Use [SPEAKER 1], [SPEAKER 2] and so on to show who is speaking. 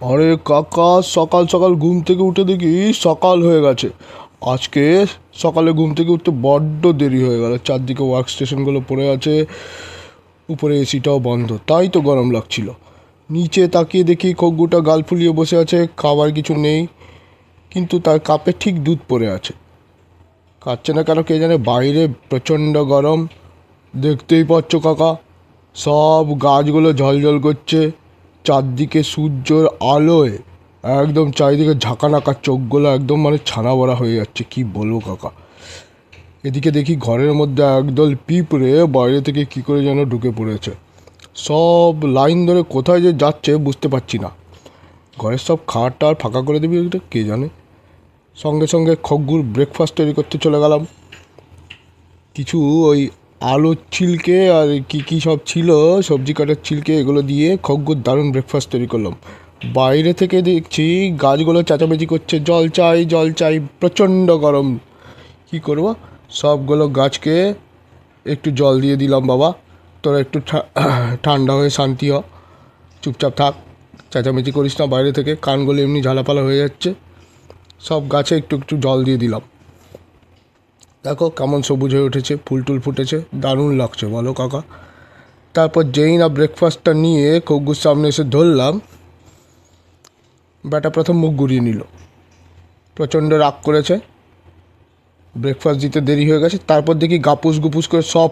[SPEAKER 1] আরে কাকা, সকাল সকাল ঘুম থেকে উঠে দেখি সকাল হয়ে গেছে। আজকে সকালে ঘুম থেকে উঠতে বড্ড দেরি হয়ে গেল। চারদিকে ওয়ার্ক স্টেশনগুলো পড়ে আছে, উপরে এসিটাও বন্ধ, তাই তো গরম লাগছিল। নিচে তাকিয়ে দেখি খগ্গুটা গাল ফুলিয়ে বসে আছে, খাবার কিছু নেই, কিন্তু তার কাপে ঠিক দুধ পড়ে আছে। খাচ্ছে না কেন কে জানে। বাইরে প্রচণ্ড গরম, দেখতেই পাচ্ছ কাকা, সব গাছগুলো ঝলঝল করছে, চারদিকে সূর্যের আলোয় একদম চারিদিকে ঝাঁকানাকা, চোখগুলো একদম মানে ছানা বড়া হয়ে যাচ্ছে, কি বলবো কাকা। এদিকে দেখি ঘরের মধ্যে একদল পিঁপড়ে বাইরে থেকে কি করে যেন ঢুকে পড়েছে। সব লাইন ধরে কোথায় যে যাচ্ছে বুঝতে পারছি না। ঘরের সব খাট টাট ফাঁকা করে দিবি এটা কে জানে। সঙ্গে সঙ্গে খগ্গুর ব্রেকফাস্ট তৈরি করতে চলে গেলাম। কিছু ওই আলুর ছিলকে আর কি কি সব ছিল, সবজি কাটার ছিলকে, এগুলো দিয়ে খগ্গুর দারুণ ব্রেকফাস্ট তৈরি করলাম। বাইরে থেকে দেখছি গাছগুলো চেঁচামেচি করছে, জল চাই জল চাই, প্রচণ্ড গরম। কি করব, সবগুলো গাছকে একটু জল দিয়ে দিলাম। বাবা, তোরা একটু ঠান্ডা হয়ে শান্তি হ, চুপচাপ থাক, চেঁচামেচি করিস না বাইরে থেকে, কানগুলো এমনি ঝালাপালা হয়ে যাচ্ছে। সব গাছে একটু একটু জল দিয়ে দিলাম। দেখো কেমন সবুজ হয়ে উঠেছে, ফুল টুল ফুটেছে, দারুণ লাগছে বলো কাকা। তারপর যেই না ব্রেকফাস্টটা নিয়ে খগ্গুর সামনে এসে ধরলাম, ব্যাটা প্রথম মুখ ঘুরিয়ে নিল, প্রচণ্ড রাগ করেছে, ব্রেকফাস্ট দিতে দেরি হয়ে গেছে। তারপর দেখি গাপুস গুপুস করে সব